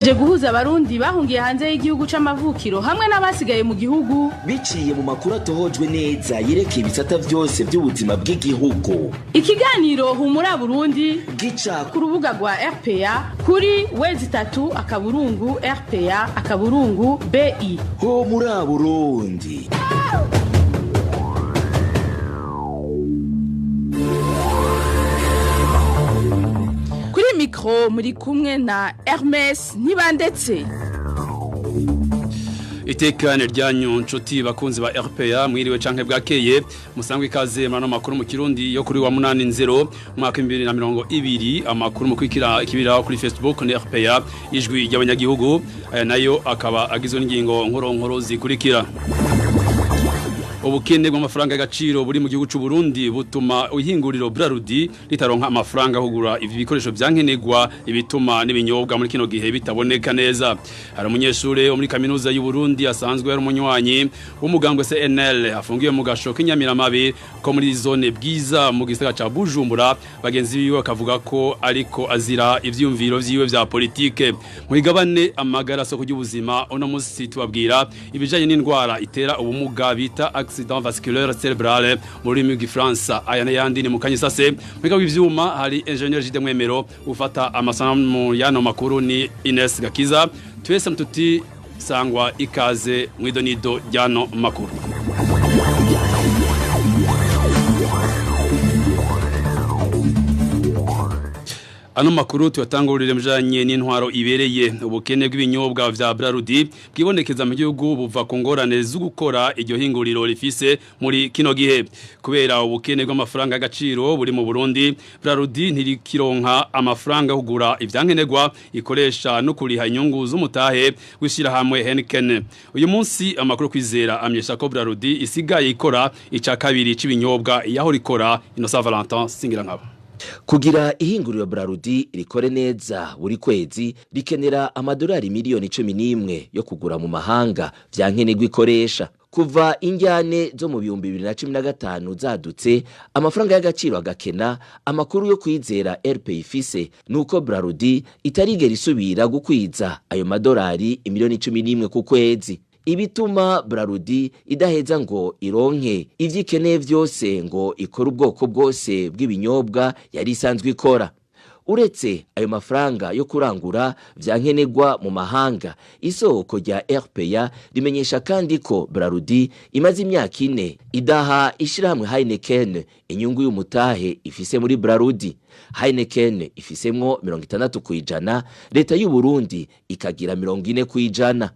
Je guhuza abarundi bahungiye hanze y'igihugu c'amavukiro hamwe n'abasigaye mu gihugu biciye mu makuru atohojwe neza yerekeye ibisata vyose by'ubuzima bw'igihugu. Ikiganiro Humura Burundi gica ku rubuga rwa RPA kuri www.rpa.bi. Humura Burundi. Mikro muri kumwe na Hermes Nibandetse. Itekane ryanyu nshuti bakunzi ba RPA mwiriwe canke bwakeye musangwe ikaze mano makuru mu Kirundi yo kuri wa 80 mwaka 2020 amakuru mu kwikira ikibira kuri Facebook ni RPA ijwi ry'abanyagihugu nayo akaba agizwe n'ingingo nkoro zikurikira. Ubukene bw'amafaranga y'agaciro buri mu gihugu cy'u Burundi butuma ihinguriro Brarudi ritaronka amafaranga hugura ibi bikoresho byankenegwa ibituma n'ibinyobwa muri kino gihe bitaboneka neza. Hari umunyeshure wo muri kaminuza y'u Burundi asanzwe ari umunywanyi w'umugambwe CNL afungiye mu gasho k'Inyamiramabe ko muri zone bwiza mu gisagara ca Bujumbura bagenzi biwe bakavuga ko ariko azira ivyumviro vyiwe vya politike. Mwigabane amagara so kujyubuzima ono musi tubabwira ibijanye n'indwara itera ubumuga bita accident vasculaire cérébral muri mu Gifaransa aya n'ayandi ni mukanyisase mwega w'ivyuma hari ingénieur Jide Mwemero ufata amasanamu yano makuru ni Ines Gakiza twese mtuti sangwa ikaze mwidonido ryano makuru. Ano makuru tuyatangurire mujanye n'intwaro ibereye ubukene bw'ibinyobwa vya Brarudi bwibonekeza mu gihugu buva ku ngorane zo gukora iryo hinguriro rifise muri kino gihe kubera ubukene bw'amafaranga y'agaciro buri mu Burundi Brarudi ntirikironka amafaranga hugura ivyankenegwa ikoresha no kuriha inyungu z'umutahe wishira hamwe Heineken. Uyu munsi amakuru kwizera amyesha ko Brarudi isigaye ikora ica kabiri c'ibinyobwa yaho rikora Innocent Valentin singira nkabo. Kugira ihinguriro Brarudi rikore neza buri kwezi rikenera amadolari miliyoni 11 yo kugura mu mahanga vyankenegwa ikoresha. Kuva injyane zo mu 2015 zadutse amafaranga y'agaciro agakena amakuru yo kwizera RP ifise nuko Brarudi itarigera isubira gukwiza ayo madolari miliyoni 11 ku kwezi. Ibituma Brarudi idaheza ngo ironke ivyikeneye vyose ngo ikora ubwoko bwose bw'ibinyobwa yari isanzwe ikora. Uretse ayo mafaranga yo kurangura vyankenegwa mu mahanga isoko rya RPA rimenyesha kandi ko Brarudi imaze imyaka 4 idaha ishiramwe Heineken inyungu y'umutahe ifise muri Brarudi. Heineken ifisemwo 60% leta y'u Burundi ikagira 40%.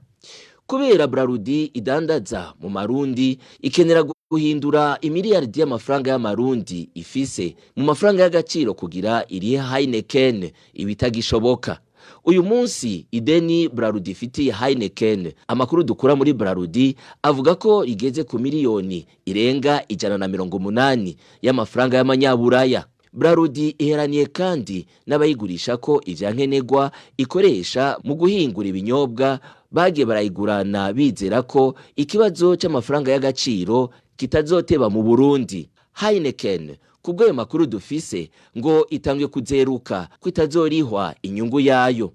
Kubera Brarudi idandaza mu marundi ikenera guhindura imiliyardi y'amafaranga y'amarundi ifise mu mafaranga y'agaciro kugira irihe Heineken ibitagishoboka. Uyu munsi ideni Brarudi ifitiye Heineken amakuru dukura muri Brarudi avuga ko igeze ku miliyoni irenga 180 y'amafaranga y'amanyaburaya. Brarudi iheraniye kandi n'abayigurisha ko ivyankenegwa ikoresha mu guhingura ibinyobwa bagiye barayigurana bizera ko ikibazo c'amafaranga y'agaciro kitazoteba mu Burundi. Heineken kubwo ayo makuru dufise ngo itangiye kuzeruka kwitazorihwa inyungu yayo.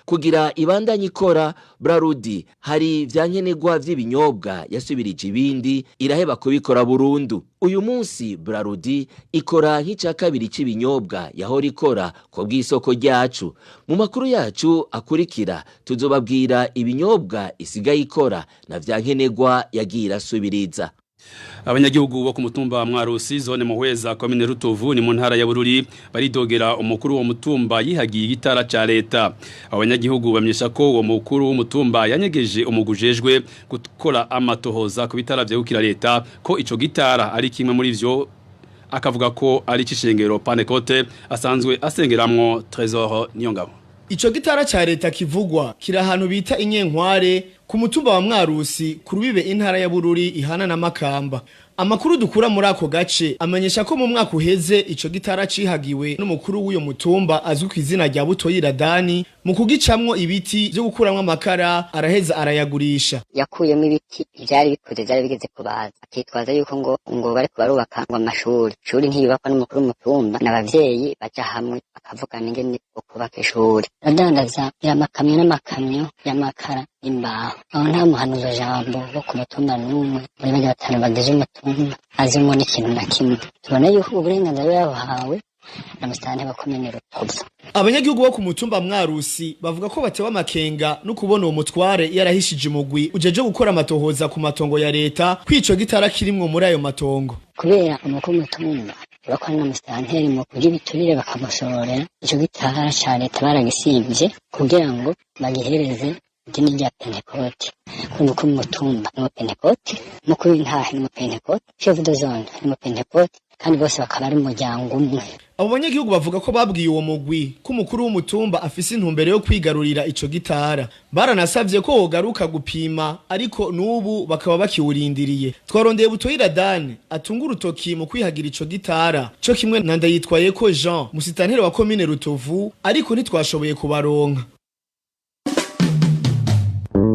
Kugira ibandanye ikora Brarudi hari vyankenegwa vy'ibinyobwa yasubirije ibindi iraheba kubikora burundu. Uyu munsi Brarudi ikora nk'ica kabiri c'ibinyobwa yahora ikora ko bw'isoko ryacu. Mu makuru yacu akurikira tuzobabwira ibinyobwa isigaye ikora na vyankenegwa yagira asubiriza. Abanyagihugu bo ku mutumba Mwarusi zone Muhweza komine Rutovu ni mu ntara ya Bururi baridogera umukuru wo mutumba yihagiye igitara ca leta. Abanyagihugu bamyesha ko uwo mukuru w'umutumba yanyegeje umugujejwe gukora amatohoza ku bitara vyegukira leta ko ico gitara ari kimwe muri vyo akavuga ko ari cishengero Panekote asanzwe asengeramwo Trésor Niyongabo. Ico gitara ca leta kivugwa kiri ahantu bita Inyenkware ku mutumba wa Mwarusi ku rubibe intara ya Bururi ihana na Makamba. Amakuru dukura muri ako gace amenyesha ko mu mwaka uheze ico gitara cihagiwe n'umukuru w'uyo mutumba azwi ku izina rya Butoyi Radani mu kugicamwo ibiti byo gukuramwo amakara araheza arayagurisha. Yakuyemo ibiti byari bikuze byari bigeze kubaza akitwaza yuko ngo bari kubarubaka ngo amashuri. Ishuri ntiyubakwa n'umukuru w'umutumba n'abavyeyi baja hamwe bakavugana ingene ukubaka ishuri. Adandaza amakamyo n'amakamyo y'amakara imbaho. Aho nta muhanuza jambo wo ku mutumba n'umwe muri bane batanu bagize umutumba azimo n'ikintu na kimwe. Tubona yuko uburenganzira yahawe na musitani bakomene Rutovu. Abanyagihugu bo ku mutumba Mwarusi bavuga ko batewe amakenga no kubona uwo mutware yarahishije umugwi ujeje gukora amatohoza ku matongo ya leta kwico gitara kirimwo muri ayo matongo. Kubera umukuru w'umutumba bakora na musitanteri mu kugira ibiturire bakamusorera ico gitara ca leta baragisivye kugira ngo bagihereze idini rya Pentecote. Kumukuru w'umutumba no Pentecote mukuru w'intahe no Pentecote chef de zone no Pentecote kandi bose bakaba ari umuryango umwe. Abo banyagihugu bavuga ko babwiye uwo mugwi ko umukuru w'umutumba afise intumbero yo kwigarurira ico gitara. Baranasavye ko wogaruka gupima ariko nubu bakaba bakiwurindiriye. Twarondeye Butoyi Radani atunga urutoki mu kwihagira ico gitara. Cyo kimwe na Ndayitwaye ko Jean musitanteri wa commune Rutovu ariko ntitwashoboye kubaronka.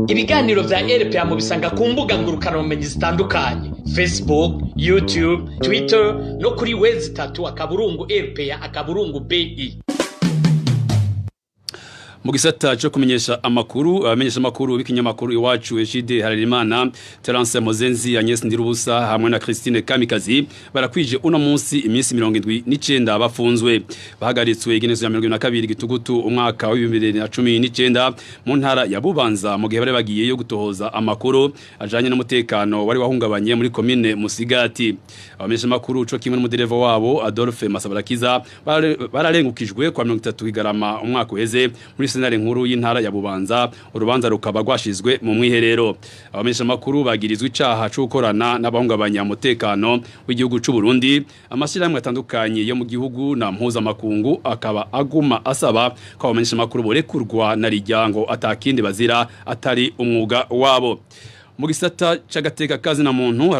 Ibiganiro vya RPA mu bisanga ku mbuga ngurukanabumenyi zitandukanye: Facebook, YouTube, Twitter no kuri website akaburungu RPA akaburungu BI. Mu gisata cyo kumenyesha amakuru abamenyesha amakuru b'ikinyamakuru iwacu Ejide Harerimana, Terence Mozenzi, Agnes Ndirubusa hamwe na Christine Kamikazi barakwije uno munsi iminsi 79 bafunzwe. Bahagaritswe igenezo ya 22 gitugutu umwaka wa 2019 mu ntara ya Bubanza mu gihe bari bagiye yo gutohoza amakuru ajanye n'umutekano wari wahungabanye muri commune Musigati. Abamenyesha amakuru cyo kimwe n'umudereva wabo Adolphe Masabarakiza bararengukijwe kwa 30 Kigarama umwaka uheze muri senare nkuru y'intara ya Bubanza. Urubanza rukaba rwashizwe mu mwiherero. Abamenyesha makuru bagirizwe icaha cyo gukorana n'abahungabanya umutekano w'igihugu cy'u Burundi. Amashyirahamwe atandukanye yo mu gihugu na mpuza makungu akaba aguma asaba ko abamenyesha makuru borekurwa na rijyango atakindi bazira atari umwuga wabo. Mu gisata c'agateka kazi na muntu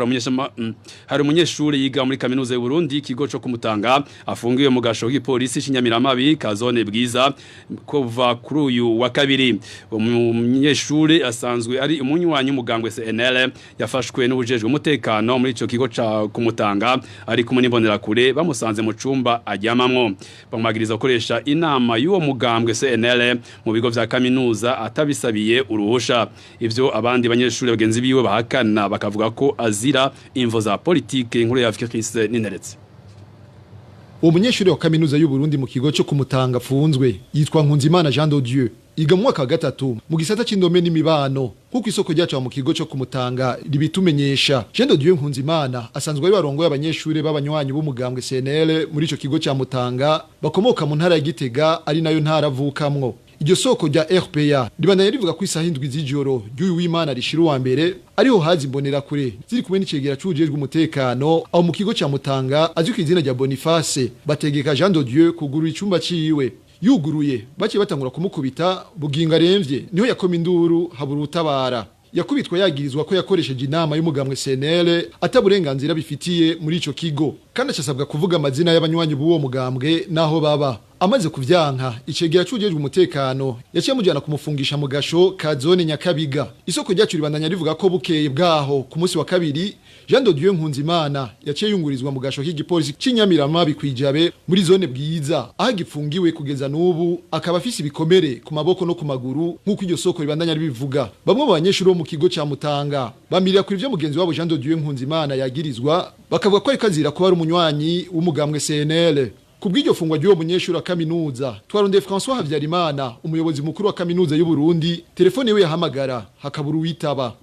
hari umunyeshuri yiga muri kaminuza y'u Burundi ikigo cyo kumutanga afungiwe mu gasho k'ipolisi Shinyamiramabi ka zone Bwiza kuva kuri uyu wa kabiri. Umunyeshuri asanzwe ari umunywanyi umugambwe CNL yafashwe n'ubujejwe umutekano muri ico kigo ca kumutanga ari kumwe n'imbonera kure bamusanze mu cumba ajyamamwo. Bamagiriza gukoresha inama y'uwo mugambwe CNL mu bigo vya kaminuza atabisabiye uruhusha. Ivyo abandi banyeshuri bagenzi biwe bahakana bakavuga ko azira imvo za politike nkuru ya Fikrise n'interetse. Umunyeshuri wa kaminuza y'u Burundi mu kigo cyo kumutanga afunzwe yitwa Nkunzimana Jean de Dieu iga mu mwaka wa gatatu mu gisata c'indome n'imibano kuko isoko ryacu mu kigo cyo kumutanga ribitumenyesha. Jean de Dieu Nkunzimana asanzwe ari barongo y'abanyeshuri b'abanywanyi b'umugambwe CNL muri ico kigo cya Mutanga bakomoka mu ntara ya Gitega ari nayo ntara avukamwo. Iryo soko rya RPA ribandanya rivuga ko isaha 7 z'ijoro ry'uyu w'Imana rishira wa mbere ariho hazi mbonera kure ziri kumwe n'icegera c'ujejwe umutekano aho mu kigo cya Mutanga azwi ku izina rya Boniface bategeka Jean de Dieu kugurura icumba ciwe. Yuguruye bace batangura kumukubita buginga remvye niho yakoma induru habura utabara. Yakubitwa yagirizwa ko yakoresheje inama y'umugambwe CNL ataburenganzira bifitiye muri ico kigo kandi acasabwa kuvuga amazina y'abanywanyi b'uwo mugambwe naho baba. Amaze kuvyanka icegera c'ujejwe umutekano yaciye mujana kumufungisha mu gasho ka zone Nyakabiga. Isoko ryacu ribandanya rivuga ko bukeye bwaho ku munsi wa kabiri Jean de Dieu Nkunzimana yaciye yungurizwa mu gasho k'igipolisi c'Inyamiramabi kwijabe muri zone Bwiza aho gifungiwe kugeza n'ubu akaba afise ibikomere ku maboko no ku maguru nk'uko iryo soko ribandanya ribivuga. Bamwe mu banyeshuri bo mu kigo ca Mutanga bamirira kuri ivyo mugenzi wabo Jean de Dieu Nkunzimana yagirizwa bakavuga ko ari kazira kuba ari umunywanyi w'umugambwe CNL. Kubw'iryo fungwa ry'uwo munyeshuri wa kaminuza twarondeye François Havyarimana umuyobozi mukuru wa kaminuza y'u Burundi telefone we yahamagara hakabura uwitaba.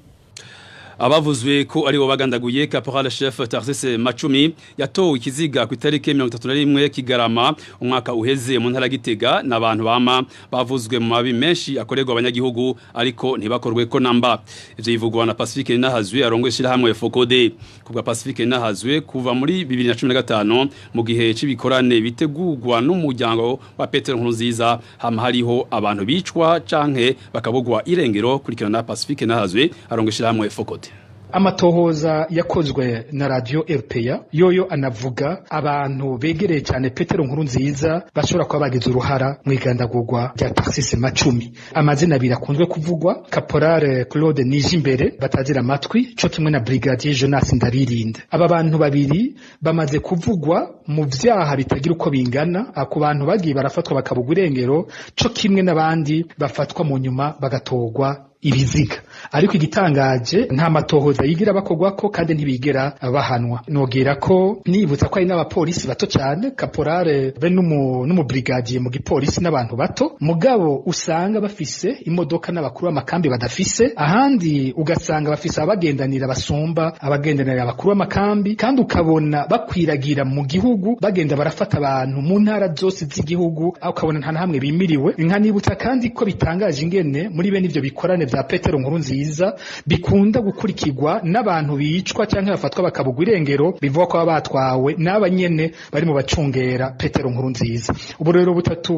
Abavuzwe ko ari bo bagandaguye Caporal Chef Tarsese Macumi yatowe ikiziga ku itariki 31 Kigarama umwaka uheze mu ntara Gitega n'abantu bama bavuzwe mu mabi menshi akorerwa abanyagihugu ariko ntibakorwe ko namba. Ivyo bivugwa na Pacifique Nahazwe arongweshira hamwe Fokode. Kubwa Pacifique Nahazwe kuva muri 2015 mu gihe cibikorane bitegurwa n'umuryango wa Petero Nkurunziza hama hariho abantu bicwa canke bakabugwa irengero kurikirana Pacifique Nahazwe arongweshira hamwe Fokode. Amatohoza yakozwe na radio RPA yoyo anavuga abantu begereye cyane Petero Nkurunziza bashobora kuba bagize uruhara mu igandagurwa rya Tarsise Macumi. Amazina birakunzwe kuvugwa Caporal Claude Nijimbere batazira amatwi cyo kimwe na Brigadier Jonas Ndaririnde. Aba bantu babiri bamaze kuvugwa mu vyaha bitagira uko bingana ku bantu bagiye barafatwa bakabugwa irengero cyo kimwe n'abandi bafatwa mu nyuma bagatogwa ibiziga. Ariko igitangaje nta matohoza yigira bakogwako kandi ntibigera bahanwa. Nogera ko nibutsa ko ari n'abapolisi bato cyane Caporal be n'umu brigadier mu gipolisi n'abantu bato mugabo usanga bafise imodoka n'abakuru b'amakambi badafise ahandi ugasanga bafise abagendanira basumba abagendanira abakuru b'amakambi kandi ukabona bakwiragira mu gihugu bagenda barafata abantu mu ntara zose z'igihugu ukabona nta hamwe bimiriwe. Inka nibutsa kandi ko bitangaje ingene muri bene ivyo bikorane vya Petero Nkurunziza bikunda gukurikirwa n'abantu bicwa cyangwa bafatwa bakabugwa irengero bivuga ko batwawe n'abanyene bari mu bacungera Petero Nkurunziza. Ubu rero butatu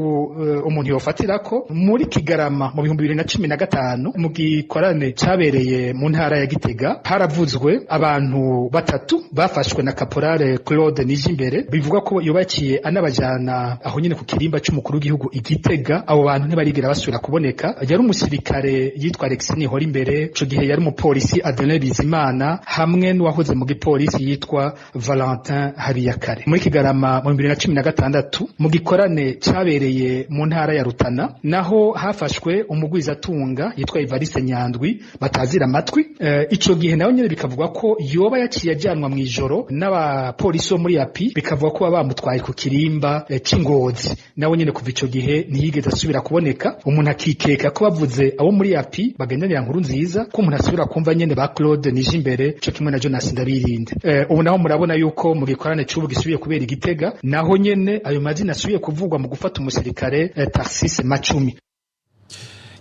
umuntu yofatirako muri Kigarama mu 2015 mu gikorane cyabereye mu ntara ya Gitega haravuzwe abantu batatu bafashwe na Caporal Claude Nijimbere bivuga ko yubakiye anabajana aho nyine ku kirimba cy'umukuru w'igihugu Igitega. Abo bantu ntibarigira basubira kuboneka. Yari umusirikare yitwa Alexis Nihora imbere ico gihe yari umupolisi Adeline Bizimana hamwe n'uwahoze mu gipolisi yitwa Valentin Habiyakare. Muri Kigarama mu 2016 mu gikorane cyabereye mu ntara ya Rutana naho hafashwe umugwizatunga yitwa Evariste Nyandwi batazira amatwi. Ico gihe nayo nyene bikavugwa ko yoba yaciye ajyanwa mu ijoro n'abapolisi bo muri API bikavugwa ko bamutwaye ku kirimba c'Ingozi. Nawe nyene kuva ico gihe ntiyigeze asubira kuboneka. Umuntu akikeka ko bavuze abo muri API bagendanira Nkurunziza ko umuntu asubira kumva nyene ba Claude Nijimbere cyo kimwe na Jonas Ndabirinde. Ubu naho murabona yuko mu gikorane cy'ubu gisubiye kubera Igitega naho nyene ayo mazina asubiye kuvugwa mu gufata umusirikare Tarsise Macumi.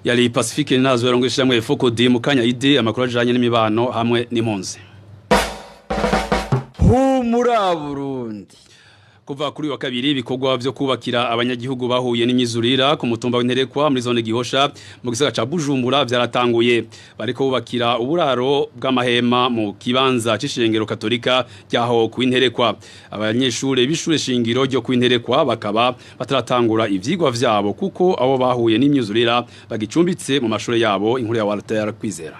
Yali Pacifique nazo yarongesha mwe Fokodi mu kanya ide amakuru ajanye n'imibano hamwe n'impunzi. Humura Burundi. Kuva kuri wa kabiri bikorwa byo kubakira abanyagihugu bahuye n'imyizurira ku mutumba w'Interekwa muri zone Gihosha mu gisagara ca Bujumbura byaratanguye. Bariko bubakira uburaro bw'amahema mu kibanza c'ishengero Katolika ryaho ku Interekwa. Abanyeshure bishure shingiro ryo ku Interekwa bakaba bataratangura ivyigwa vyabo kuko abo bahuye n'imyizurira bagicumbitse mu mashure yabo. Inkuru ya Walter Kwizera.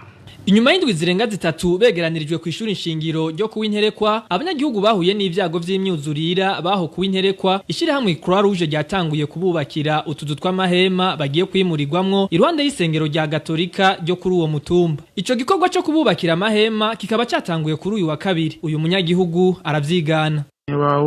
Inyuma y'indwi zirenga zitatu begeranirijwe ku ishuri nshingiro ryo ku Interekwa, abanyagihugu bahuye n'ivyago vy'imyuzurira baho ku Interekwa, ishirahamwe Croix Rouge ryatanguye kububakira utuzu tw'amahema bagiye kwimurirwamwo iruhande y'isengero rya Gatolika ryo kuri uwo mutumba. Ico gikorwa cyo kububakira amahema kikaba cyatanguye kuri uyu wa kabiri. Uyu munyagihugu aravyigana.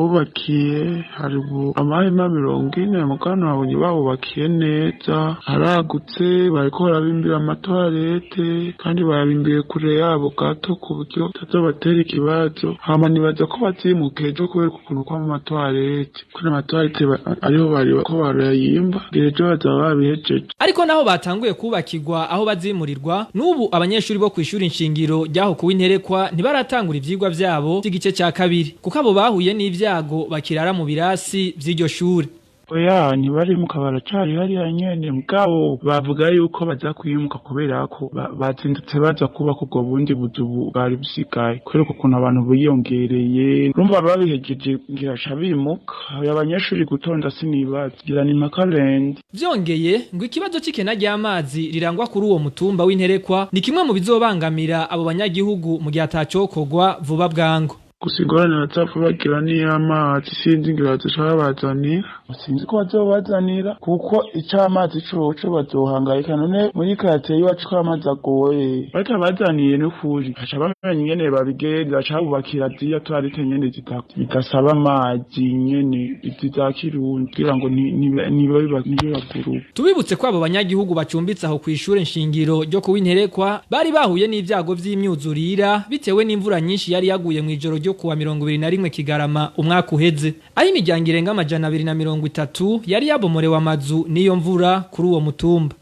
Bahubakiye haribu amahema 40 mukano babonye bahubakiye neza haragutse bariko barabimbira amatoilette kandi barabimbiye kure yabo gato ku buryo tazobatera ikibazo hama nibaza ko bazimuke cyo kubera ukuntu kwa amatoilette kuri amatoilette ariho bari ko barayimba gerejo bazaba babihejeje. Ariko naho batanguye kubakirwa aho bazimurirwa n'ubu abanyeshuri bo kwishura inshingiro ryaho ku Interekwa ntibaratangura ivyigwa vyabo by'igice cya kabiri kuko abo bahuye n'ivyago bakirara mu birasi vy'iryo shure. Oya ntibari mu kabara cari hari nyene mugabo bavuga yuko baza kwimuka kubera ko bazindutse baza kuba kubwo bundi buzu bari busigaye kubera ukuntu abantu biyongereye urumva babihejeje ngira shabimuka abanyeshuri gutonda sinibaza gira ni makalende. Vyongeye ngo ikibazo c'ikena ry'amazi rirangwa kuri uwo mutumba w'Interekwa ni kimwe mu bizobangamira abo banyagihugu mu gihe atacokogwa vuba bwango. Kusigorana batapfubagira n'amazi sinzi ngira bazabazanira sinzi ko bazobazanira kuko icamazi coco bazohangayika none muri kate yiwacu ko amazi agoye batabazaniye n'ukuri aca bamenye nyene babigenza acabubakira ziya twarite nyene zitasaba amazi nyene za Kirundi kugira ngo nibaguru. Tubibutse ko abo banyagihugu bacumbitse aho kw'ishure nshingiro ryo ku Interekwa bari bahuye n'ivyago vy'imyuzurira bitewe n'imvura nyinshi yari yaguye mu ijoro kuwa 21 Kigarama umwaka uheze aho imiryango irenga 230 yari yabomorewe amazu niyo mvura kuri uwo mutumba.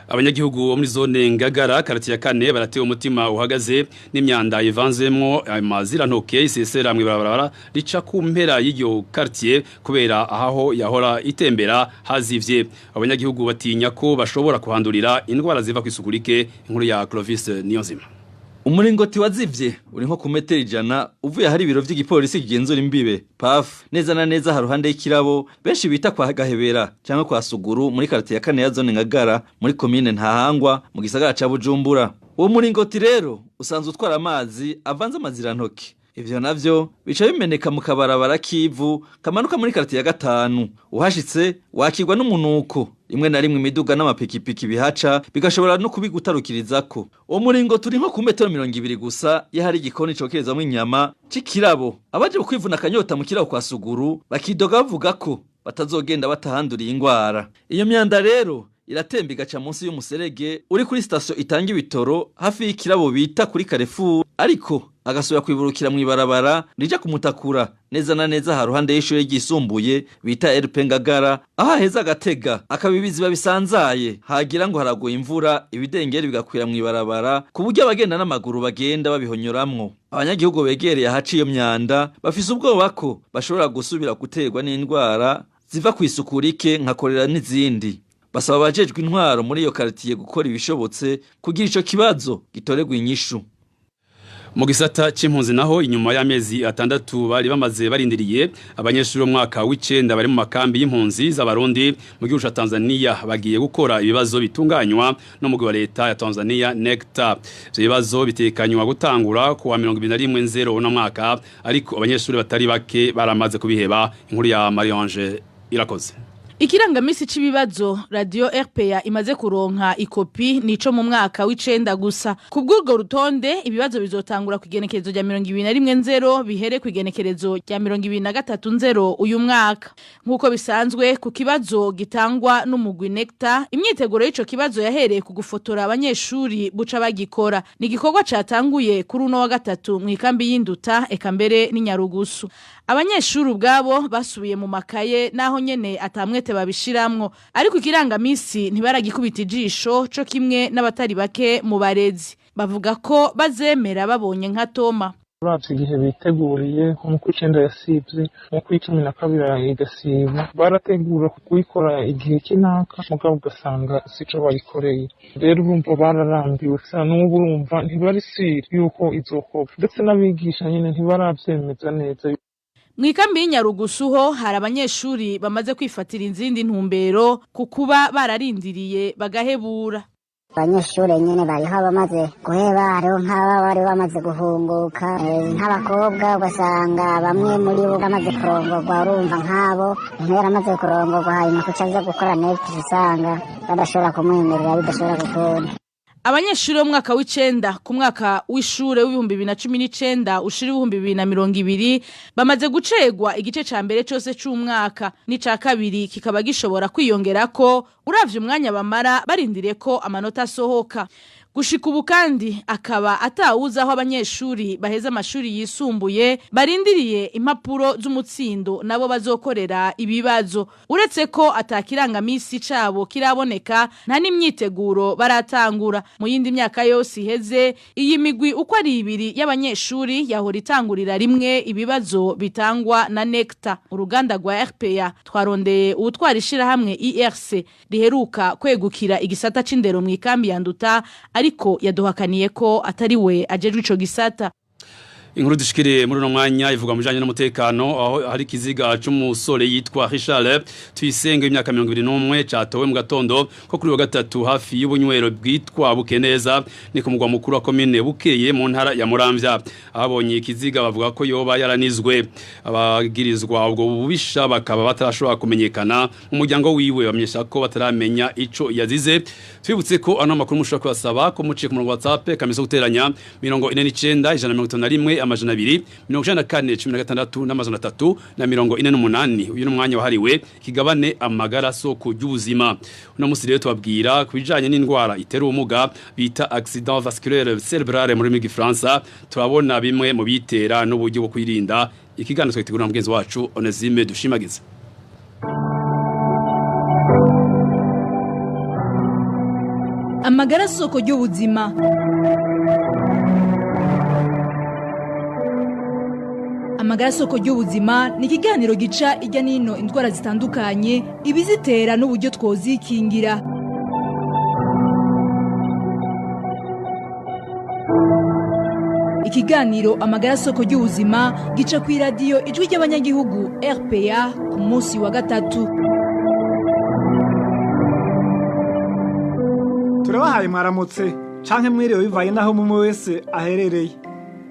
Abanyagihugu bo muri zone Ngagara karati ya kane baratewe umutima uhagaze n'imyanda ivanzemwo amazira ntoke isesera mu barabara rica ku mpera y'iryo quartier kubera aho yahora itembera hazivye. Abanyagihugu batinya ko bashobora kuhandurira indwara ziva kwisukurike. Inkuru ya Clovis Niyonzima. Umuringoti wazivye uri nko ku metero 100 uvuye hari ibiro vy'igipolisi kigenzura imbibe PAF neza na neza haruhande y'ikirabo benshi bita kwa Gahebera cyangwa kwa Suguru muri quartier ya kane ya zone Ngagara muri commune Ntahangwa mu gisagara ca Bujumbura. Uwo muringoti rero usanzwe utwara amazi avanze amazirantoki. Ivyo navyo bica bimeneka mu kabarabara kivu kamanuka muri quartier ya 5. Uhashitse wakirwa n'umunuko. Rimwe na rimwe imiduga n'amapikipiki bihaca bigashobora no kubigutarukirizako. Uwo muringo turi nko ku metero 200 gusa yahari igikoni cokerezamwe inyama c'ikirabo. Abaje kwivuna kanyota mu kirabo kwa Suguru bakidoga bavuga ko batazogenda batahanduriye ingwara. Iyo myanda rero iratemba igaca munsi y'umuserege uri kuri station itanga ibitoro hafi y'ikirabo bita kuri Carrefour, ariko agasubira kwiburukira mu ibarabara rija kumutakura neza na neza haruhande y'ishure ryisumbuye bita RP Ngagara, aha heza agatega akabibizi babisanzaye hagira ngo haraguye imvura ibidengeri bigakwira mu ibarabara ku buryo abagenda n'amaguru bagenda babihonyoramwo. Abanyagihugu begereye ahaciye iyo myanda bafise ubwoba ko bashobora gusubira guterwa n'indwara ziva kwisukurike nka kolera n'izindi. Basaba abajejwe intwaro muri iyo quartier gukora ibishobotse kugira ico kibazo gitoregwa inyishu. Mu gisata c'impunzi naho inyuma y'amezi 6 bari bamaze barindiriye abanyeshuri mwaka w'icenda bari mu makambi y'impunzi z'abarundi mu gihugu ca Tanzania bagiye gukora ibibazo bitunganywa no mu leta ya Tanzania NECTA. Ivyo bibazo bitekanywa gutangura ku wa 2021 no mwaka, ariko abanyeshuri batari bake baramaze kubiheba. Inkuru ya Mariange irakoze. Ikirangamisi c'ibibazo Radio RPA imaze kuronka ikopi nico mu mwaka w'icenda gusa. Kubw'urwo rutonde ibibazo bizotangura ku igenekerezo rya 2021 bihere ku igenekerezo rya 2023 uyu mwaka. Nkuko bisanzwe ku kibazo gitangwa n'umugwi NECTA, imyiteguro y'ico kibazo yahereye ku gufotora abanyeshuri buca bagikora. Ni igikorwa catanguye kuri uno wa gatatu mu ikambi y'Induta eka mbere n'Inyarugusu. Abanyeshuri ubwabo basubiye mu makaye naho nyene atamwete babishiramwo, ariko ikirangamisi ntibaragikubita ijisho co kimwe n'abatari bake mu barezi. Bavuga ko bazemera babonye nka Toma. Uravye igihe biteguriye mu kw'icenda yasivye mu kw'icumi igasiba barategura kuyikora igihe kinaka mugabo ugasanga sico bayikoreye. Rero urumva bararambiwe sana n'ubu urumva ntibari siri yuko izokorwa, ndetse n'abigisha nyene ntibaravyemeza neza. Mwikambi y'Inyarugusu ho hari abanyeshuri bamaze kwifatira inzindi ntumbero kukuba bararindiriye bagahebura. Abanyeshuri nyene bariho bamaze guheba, hariho nk'aba bari bamaze guhunguka nk'abakobwa ugasanga bamwe muri bo bamaze kurongorwa, urumva nk'abo ntibera amaze kurongorwa hanyuma kucaza gukora NECTA usanga badashobora kumwemerera bidashobora gukunda. Abanyeshuri bo mwaka w'icenda ku mwaka w'ishure w'ibihumbi 2019 ushira ibihumbi 2020 bamaze gucegwa igice ca mbere cyose c'umwaka, n'ica kabiri kikaba gishobora kwiyongerako uravye umwanya bamara barindiriye ko amanota asohoka. Gushika ubu kandi akaba atawuza aho abanyeshuri baheza amashuri yisumbuye barindiriye impapuro z'umutsindo nabo bazokorera ibibazo. Uretse ko atakirangamisi cabo kiraboneka nta n'imyiteguro baratangura. Mu yindi myaka yose iheze iyi migwi uko ari ibiri y'abanyeshuri yahora itangurira rimwe ibibazo bitangwa na NECTA. Uruganda rwa RPA twarondeye ubutwara ishirahamwe IRC riheruka kwegukira igisata c'indero mu ikambi ya Nduta, ariko yaduhakaniye ko atari we ajejwe ico gisata. Inkuru dushikire muri no mwanya ivuga mujanye n'umutekano aho hari kiziga c'umusore yitwa Richard Tuyisenge imyaka 21 catowe mu gatondo ko kuri wa gatatu hafi y'ubunywero bwitwa Bukeneza ni ku mugwa mukuru wa commune Bukeye mu ntara ya Muramvya. Abonye kiziga bavuga ko yoba yaranizwe, abagirizwa ubwo bubisha bakaba batarashobora kumenyekana. Umuryango wiwe bamenyesha ko bataramenya ico yazize. Twibutse ko ano makuru mushobora kubasaba ko muciye ku murongo wa WhatsApp kamizo guteranya 49 amajana 2 94 n'amajana 3 na 48. Uyu n'umwanya wahariwe kigabane amagara soko y'ubuzima. Uno musi rero tubabwira kubijanye n'indwara itera ubumuga bita accident vasculaire cérébral muri Gifaransa. Turabona bimwe mu bitera n'uburyo bwo kwirinda. Ikiganiro twitegura mugenzi wacu Onezime Dushimagiza. Amagara soko y'ubuzima. Amagara soko y'ubuzima ni ikiganiro gica ijya nino indwara zitandukanye ibizitera n'uburyo twozikingira. ikiganiro amagara soko y'ubuzima gica ku iradiyo ijwi ry'abanyagihugu RPA ku munsi wa gatatu. Turabahaye mwaramutse canke mwiriwe bivaye naho mumwe wese aherereye.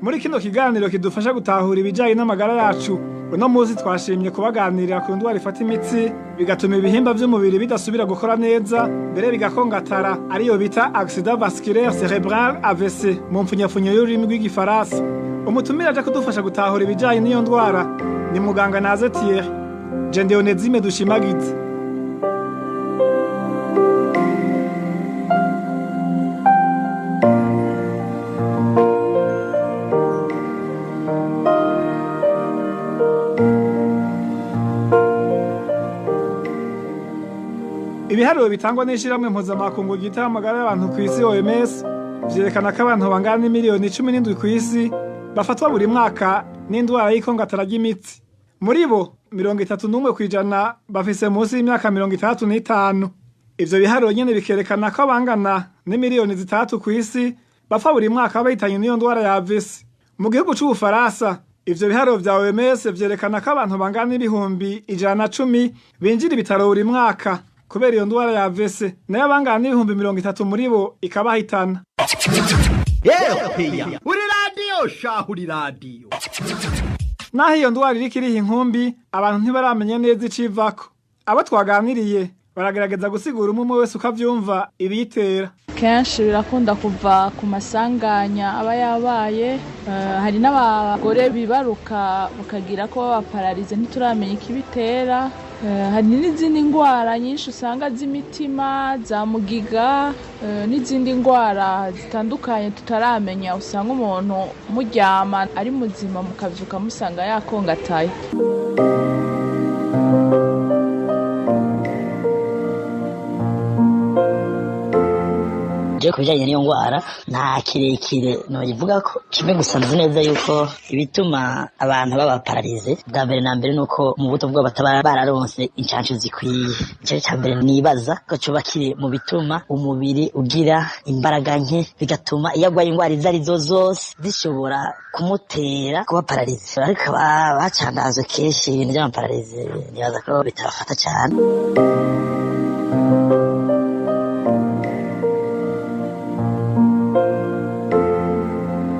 Muri kino kiganiro kidufasha gutahura ibijanye n'amagara yacu, uno munsi twashimye kubaganirira ku ndwara ifata imitsi bigatuma ibihimba vy'umubiri bidasubira gukora neza, mbere bigakongatara, ariyo bita accident vasculaire cérébral AVC mu mpfunyapfunyo y'ururimi rw'igifaransa. Umutumire aje kudufasha gutahura ibijanye n'iyo ndwara ni muganga Naze Thierry. Je Onezime Dushimagize. Ibiharuro bitangwa n'ishiramwe mpuzamakungu ryita amagara y'abantu ku isi OMS vyerekana ko abantu bangana miliyoni 17 ku isi bafatwa buri mwaka n'indwara y'ikongatara ry'imitsi. Muri bo 31% bafise munsi y'imyaka 65. Ivyo biharuro nyene bikerekana ko bangana n'imiliyoni 3 ku isi bafa buri mwaka bahitanye n'iyo ndwara ya AVC. Mu gihugu c'Ubufaransa ivyo biharuro vya OMS vyerekana ko abantu bangana ibihumbi 110 binjira ibitaro buri mwaka kubera iyo ndwara ya AVC, nayo bangana n'ibihumbi 30 muri bo ikabahitana. Uri radio shahuri radio. Naho iyo ndwara iriko iriha inkumbi abantu ntibaramenya neza icivako. Abo twaganiriye baragerageza gusigura umwe wese ukavyumva ibiyitera. Kenshi birakunda kuva ku masanganya aba yabaye, hari n'abagore bibaruka bakagira ko bapararize ntituramenya ikibitera. Hari n'izindi ndwara nyinshi usanga z'imitima, za mugiga, n'izindi ndwara zitandukanye tutaramenya, usanga umuntu muryama ari muzima mukavyuka musanga yakongataye. Kubijanye n'iyo ngwara nta kirekire noyivuga ko kimwe gusa nzi neza yuko ibituma abantu baba pararize bwa mbere na mbere nuko mu buto bwo bataba bararonse incanco zikwiye. Ico cya mbere nibaza ko coba kiri mu bituma umubiri ugira imbaraga nke bigatuma iyo agwaye ingwara izo arizo zose zishobora kumutera kuba pararize. Ariko bacandazwe kenshi ibintu by'amapararize nibaza ko bitabafata cyane.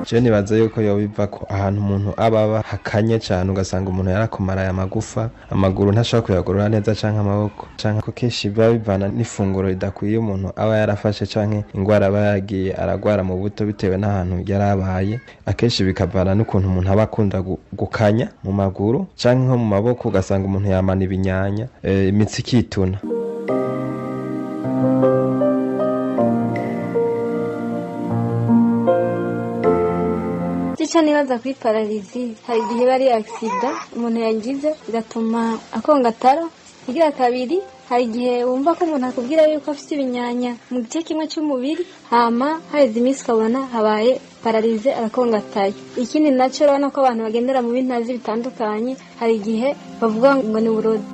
Je nibaza yuko yobiva ko ahantu umuntu ababa hakanye cyane ugasanga umuntu yarakomaraye amagufa, amaguru ntashobora kuyagorora neza canke amaboko, canke ko kenshi biba bivana n'ifunguro ridakwiye umuntu aba yarafashe canke ingwara aba yagiye aragwara mu buto bitewe n'ahantu yarabaye. Akenshi bikavana n'ukuntu umuntu aba akunda gukanya mu maguru canke nko mu maboko ugasanga umuntu yamana ibinyanya, imitsi ikituna. Ico nibaza kuri pararizi, hari igihe bari accident umuntu yagize bigatuma akongatara. Igira kabiri, hari igihe wumva ko umuntu akubwira yuko afite ibinyanya mu gice kimwe cy'umubiri, hama haheze iminsi ukabona habaye pararize arakongataye. Ikindi naco urabona ko abantu bagendera mu bintazi bitandukanye, hari igihe bavuga ngo ni uburozi.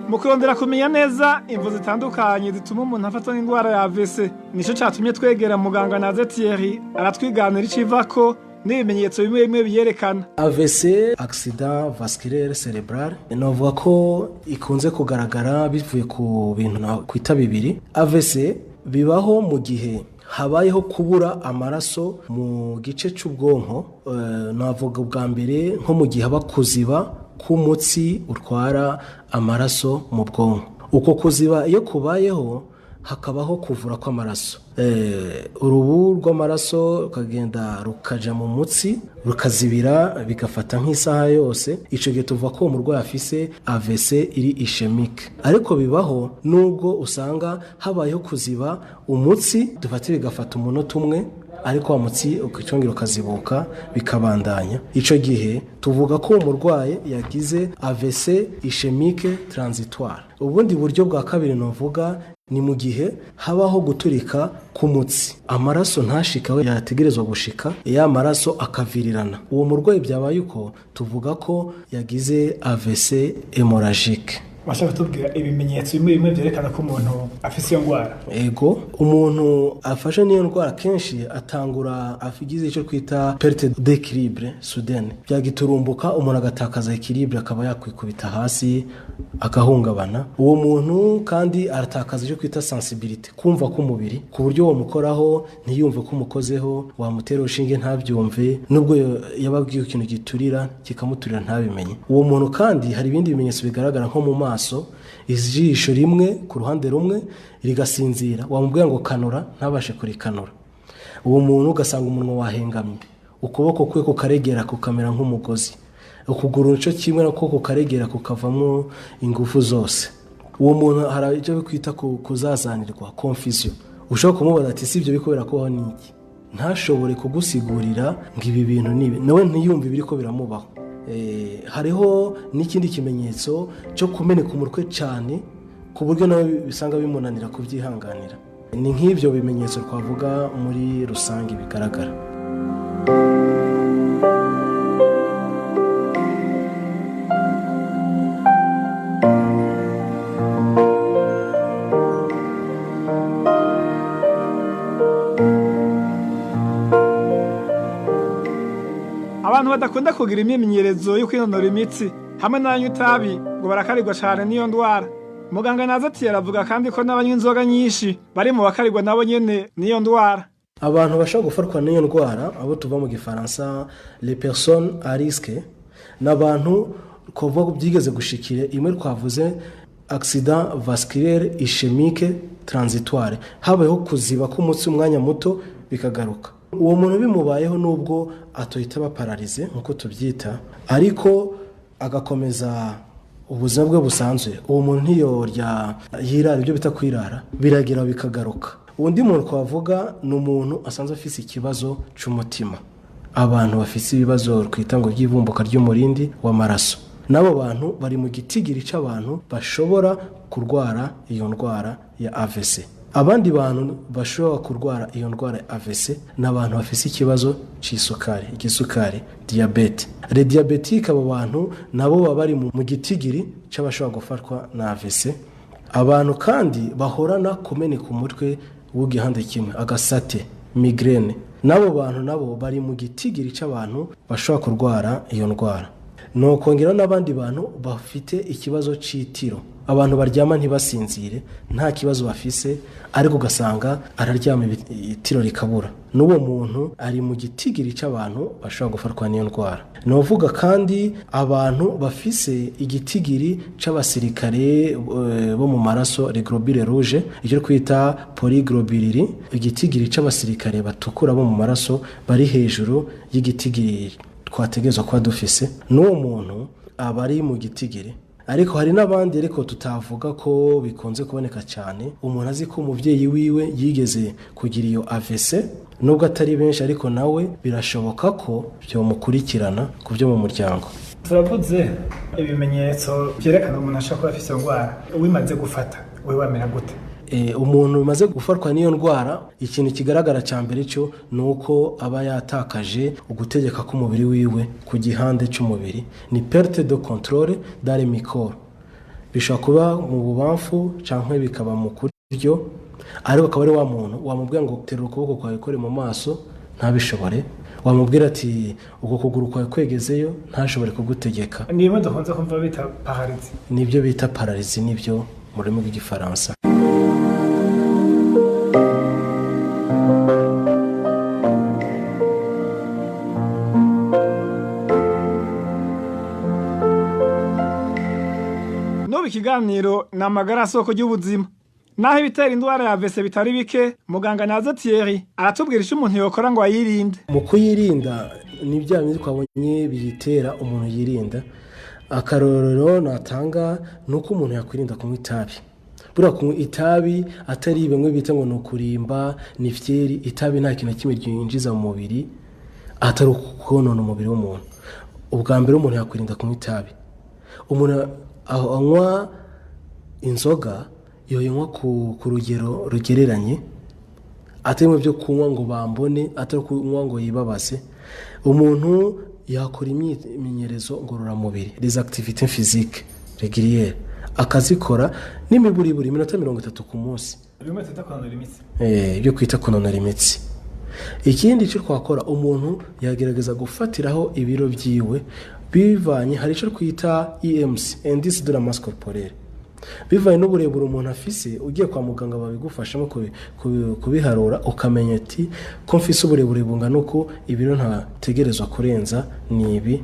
Mukurondera kumenya neza imvu zitandukanye zituma umuntu afatwa n'indwara ya AVC, nico catumye twegera muganga Naze Thierry aratwiganira icivako n'ibimenyetso bimwe bimwe biyerekana. AVC, accident vasculaire cérébral, novuga ko ikunze kugaragara bivuye ku bintu kwita bibiri. AVC bibaho mu gihe habayeho kubura amaraso mu gice c'ubwonko, navuga bwa mbere nko mu gihe haba kuziba k'umutsi utwara amaraso mu bwonko. Uko kuziba iyo kubayeho hakabaho kuvura kw'amaraso, urubu rw'amaraso rukagenda rukaja mu mutsi rukazibira bigafata nk'isaha yose. Ico gihe tuvuga ko umurwayi afise AVC iri ischemique. Ariko bibaho nubwo usanga habayeho kuziba umutsi dufate bigafata umunota umwe ariko wa mutsi ukicongera ukazibuka bikabandanya. Ico gihe tuvuga ko umurwayi yagize AVC ischemique transitoire. Ubundi buryo bwa kabiri novuga ni mu gihe habaho guturika ku mutsi, amaraso ntashika we yategerezwa gushika, ya maraso akavirirana. Uwo murwayi byabaye uko tuvuga ko yagize AVC hémorragique. Bashaka tubwira ibimenyetso bimwe byerekana ko umuntu afise iyo ndwara. Ego, umuntu afashe niyo ndwara kenshi atangura afigize ico kwita perte d'équilibre soudaine. Byagiturumbuka umuntu agatakaza equilibre akaba yakwikubita hasi agahungabana. Uwo muntu kandi aratakaza ico kwita sensibilité, kumva ko umubiri ku buryo wo mukoraho ntiyumve ko umukozeho, wamutera ushinge ntabyumve, nubwo yababwiye ikintu giturira kikamuturira ntabimenye. Uwo muntu kandi hari ibindi bimenyetso bigaragara nko mu maso, ijisho rimwe ku ruhande rumwe rigasinzira, wamubwira ngo kanura ntabashe kurikanura. Uwo muntu ugasanga umunwa wahengamye, ukuboko kwe kukaregera kukamera nk'umugozi, ukuguru nico kimwe nako kukaregera kukavamo ingufu zose. Uwo muntu hari icyo kwita kuzazanirwa, confusion. Ushobora kumubaza ati sivyo bikobera ko niki, ntashobore kugusigurira ngo ibi bintu nibi, nawe ntiyumve biriko biramubaho. Hariho n'ikindi kimenyetso cyo kumeneka umutwe cyane ku buryo nawe bisanga bimunanira kubyihanganira. Ni nk'ibyo bimenyetso twavuga muri rusange bigaragara. Abantu badakunda kugira imyimenyerezo yo kwinonora imitsi hamwe n'abanywa itabi ngo barakarirwa cyane n'iyo ndwara. Muganga Nazatiye aravuga kandi ko n'abanywa inzoga nyinshi bari mu bakarirwa nabo nyene n'iyo ndwara. Abantu bashobora gufatwa n'iyo ndwara abo tuva mu gifaransa les personnes à risque, n'abantu kuvuga byigeze gushikira imwe twavuze accident vasculaire ischemique transitoire, habayeho kuziba k'umutsi umwanya muto bikagaruka. Uwo muntu bimubayeho nubwo atohita bapararize nkuko tubyita, ariko agakomeza ubuzima bwe busanzwe. Uwo muntu ntiyorya yirara, ibyo bita kwirara biragira bikagaruka. Undi muntu twavuga ni umuntu asanzwe afise ikibazo cy'umutima, abantu bafise ibibazo twita ngo by'ivumbuka ry'umurindi w'amaraso. Nabo bantu bari mu gitigiri cy'abantu bashobora kurwara iyo ndwara ya AVC. Abandi bantu bashobora kurwara iyo ndwara AVC n'abantu bafise ikibazo cy'isukari, igisukari, diabete. Les diabetiques abo bantu nabo baba bari mu gitigiri cy'abashobora gufatwa na AVC. Abantu kandi bahorana kumeneka umutwe w'igihande kimwe, agasate, migraine. Nabo bantu nabo bari mu gitigiri cy'abantu bashobora kurwara iyo ndwara. No kongera n'abandi bantu bafite ikibazo cy'itiro, abantu baryama ntibasinzire, nta kibazo bafise ariko ugasanga araryama itiro rikabura. N'uwo muntu ari mu gitigiri cy'abantu bashobora gufatwa n'iyo ndwara. Novuga kandi abantu bafise igitigiri c'abasirikare bo mu maraso, les globules rouges, icyo kwita polyglobuliri, igitigiri c'abasirikare batukura bo mu maraso bari hejuru y'igitigiri twategezwa kwa dufise. N'uwo muntu aba ari mu gitigiri. Ariko hari n'abandi ariko tutavuga ko bikunze kuboneka cyane. Umuntu azi ko umuvyeyi wiwe yigeze kugira iyo AVC, nubwo atari benshi ariko nawe birashoboka ko byo mukurikirana ku byo mu muryango. Turavuze ibimenyetso byerekana umuntu ashaka afise ndwara. Wimaze gufata wewe wamera gute? Umuntu umaze gufatwa n'iyo ndwara, ikintu kigaragara cya mbere cyo nuko aba yatakaje ugutegeka k'umubiri wiwe ku gihande cy'umubiri, ni perte de contrôle dans les micros. Bishobora kuba mu bubamfu cyangwa bikaba mu kuryo, ariko akaba ari wa muntu wamubwira ngo terura ukuboko kwawe kore mu maso ntabishobore, wamubwira ati uko kuguru kwawe kwegezeyo ntashobore kugutegeka. Niba dukunze kumva bita paralysie. Nibyo bita paralysie, nibyo mu rurimi rw'igifaransa. Ikiganiro na magara soko y'ubuzima. Naho ibitera indwara ya AVC bitari bike, muganga Nazatiye aratubwira icyo umuntu yokora ngo ayirinde. Mu kuyirinda ni bya bindi twabonye biyitera umuntu yirinda. Akarorero natanga nuko umuntu yakwirinda kunywa itabi. bura kunywa itabi atari bimwe bita ngo nukurimba ni fyeri, itabi nta kintu kimwe ryinjiza mu mubiri atari ukonona umubiri w'umuntu. Ubwa mbere umuntu yakwirinda kunywa itabi. Umuntu anywa inzoga yoyanywa ku rugero rugereranye, atari mu byo kunywa ngo bambone, atari kunywa ngo yibabaze. Umuntu yakora imyimenyerezo ngororamubiri, les activités physiques régulières, akazikora n'imiburiburi minota 30 ku munsi. Byo kwita kunonora imitsi. Ikindi cyo twakora, umuntu yagerageza gufatiraho ibiro byiwe bivanye, hari cyo kwita IMC, indice de la masse corporelle. Bivanye n'uburebure umuntu afise, ugiye kwa muganga babigufashamo kubiharura, ukamenya ati ko mfise uburebure bungana uko, ibiro ntategerezwa kurenza nibi.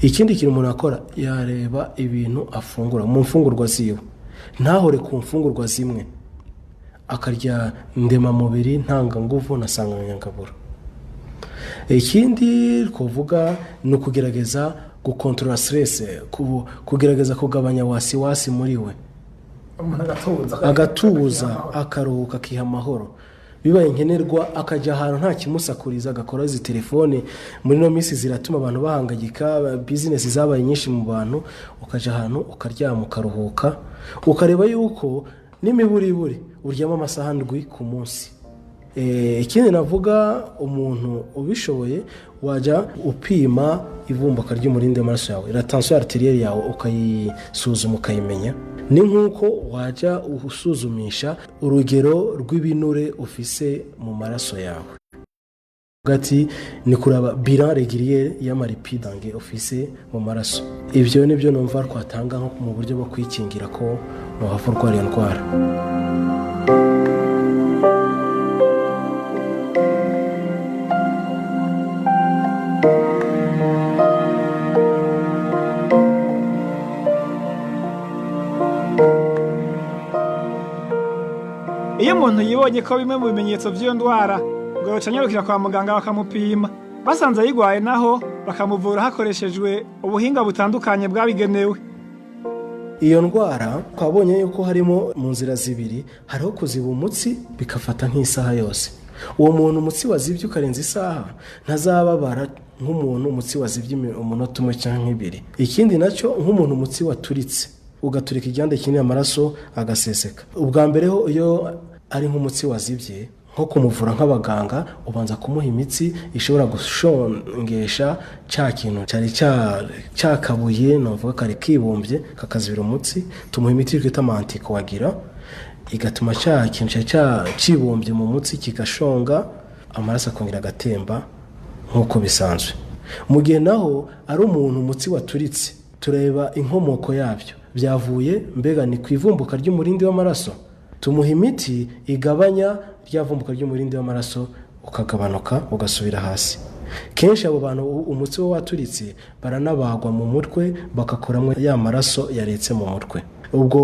Ikindi kintu umuntu akora, yareba ibintu afungura mu mfungurwa ziwe, ntahore ku mfungurwa zimwe, akarya ndemamubiri, ntanganguvu na sanganyangaburo. Ikindi kuvuga ni ukugerageza gukontorora stress, kugerageza kugabanya wasiwasi muri we, agatuza akaruhuka, akiha amahoro. Bibaye nkenerwa akajya ahantu nta kimusakuriza, agakora izi telefone. Muri no minsi ziratuma abantu bahangagika, business zabaye nyinshi mu bantu, ukajya ahantu ukaryama ukaruhuka, ukareba yuko n'imiburiburi uryama amasaha 7 ku munsi. Ikindi navuga, umuntu ubishoboye wajya upima ivumbuka ry'umurindi w'amaraso yawe, la tension arterielle yawe ukayisuzuma ukayimenya. Ni nkuko wajya usuzumisha urugero rw'ibinure ufise mu maraso yawe. Gati ni kuraba bilan régulier y'amalipidange ufise mu maraso. Ibyo nibyo numva twatanga nko mu buryo bwo kwikingira ko wavurwa iyo ndwara. Iyo umuntu yibonye ko bimwe mu bimenyetso by'iyo ndwara, ngo yocanyarukira kwa muganga bakamupima, basanze yigwaye naho bakamuvura hakoreshejwe ubuhinga butandukanye bwabigenewe. Iyo ndwara twabonye yuko harimo mu nzira zibiri, hariho kuziba umutsi bikafata nk'isaha yose. Uwo muntu umutsi wazibye ukarenza isaha ntazababara nk'umuntu umutsi wazibye umunota 1 cyangwa 2. Ikindi nacyo, nk'umuntu umutsi waturitse ugaturika igihande kinini amaraso agaseseka. Ubwa mbere ho iyo ari nk'umutsi wazibye, nko kumuvura nk'abaganga, ubanza kumuha imitsi ishobora gushongesha cya kintu cyari cyakabuye, navuga kari kibumbye kakazibira umutsi. Tumuha imiti twita antikoagira, igatuma cya kintu cyibumbye mu mutsi kigashonga, amaraso akongera agatemba nk'uko bisanzwe. Mu gihe naho ari umuntu umutsi waturitse, tureba inkomoko yabyo, byavuye mbega ni kwivumbuka ry'umurindi w'amaraso. Tumuha imiti igabanya ryavumbuka ry'umurindi w'amaraso, ukagabanuka ugasubira hasi. Kenshi abo bantu umutsi wo waturitse baranabagwa mu mutwe, bakakuramo ya maraso yaretse mu mutwe. Ubwo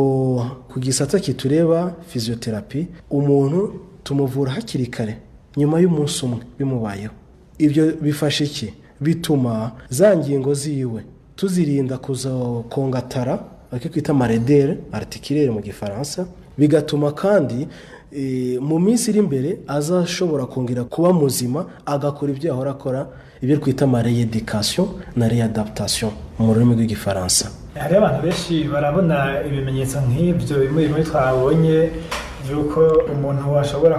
ku gisata kitureba physiotherapy, umuntu tumuvura hakiri kare, nyuma y'umunsi umwe bimubayeho. Ibyo bifasha iki? Bituma za ngingo ziwe tuzirinda kuzokongatara, bakikwita maladie articulaire mu gifaransa. Bigatuma kandi mu minsi iri imbere azashobora kongera kuba muzima, agakora ibyo yahora akora, ibyo twita rééducation na réadaptation mu rurimi rw'igifaransa. Hari abantu benshi barabona ibimenyetso nk'ibyo bimwe twabonye, yuko umuntu ashobora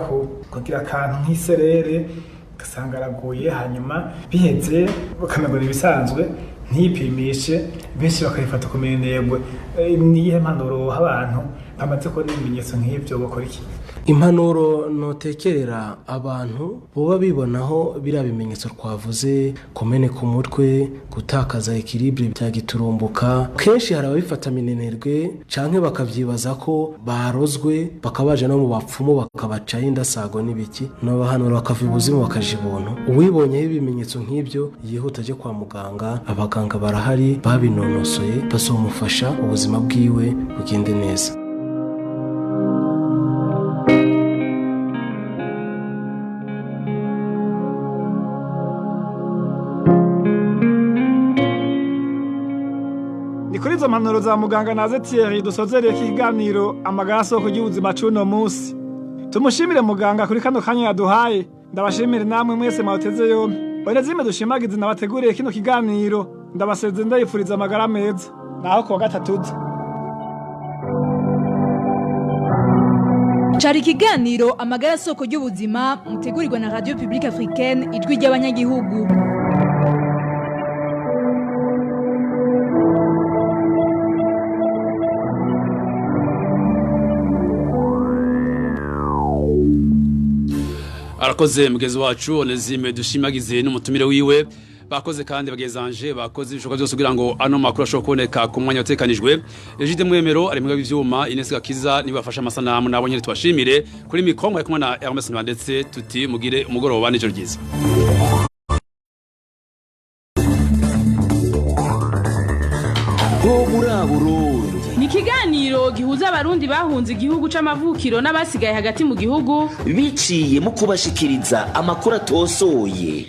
kugira akantu nk'iserere, gasanga araguye, hanyuma biheze bakamenya ibisanzwe, ntipimishe, benshi bakayifata kumenegwe. Niyihe mpanuro abantu bamaze kubona ibimenyetso nk'ibyo bakora iki? Impanuro notekerera abantu boba bibonaho biriya bimenyetso twavuze, kumeneka umutwe, gutakaza equilibre bya giturumbuka. Kenshi hari ababifata minenerwe canke bakavyibaza ko barozwe, bakabaje no mu bapfumu bakabaca indasago n'ibiki, no bahanura bakava ubuzima bakaje ibuntu. Uwibonyeho ibimenyetso nk'ibyo yihuta aje kwa muganga, abaganga barahari babinonosoye, bazomufasha ubuzima bwiwe bugende neza. ni kuri izo mpanuro za muganga naze Thierry dusozereye ikiganiro amagara soko y'ubuzima cuno musi. Tumushimire muganga kuri kano kanya yaduhaye. Ndabashimire namwe mwese mwateze yombi. Onezime dushimagize nabateguriye kino kiganiro. Ndabaseze ndayifuriza amagara meza. Naho kuwa gatatu. Cari ikiganiro amagara soko y'ubuzima mutegurirwa na Radio Publique Africaine ijwi ry'abanyagihugu. Arakoze mugezi wacu Onezime dushimagize n'umutumire wiwe. Bakoze kandi bagezanje bakoze ibishoboka byose kugira ngo ano makuru ashobora kuboneka ku mwanya utekanijwe. Ejide Mwemero ari mu byuma Ines Gakiza nibafasha amasanamu nabo nyine twashimire kuri mikongo kumwe na Hermes Ndetse tuti mugire umugoroba n'ijoro ryiza. Ni ikiganiro gihuza abarundi bahunze igihugu c'amavukiro n'abasigaye hagati mu gihugu biciye mu kubashikiriza amakuru atosoye.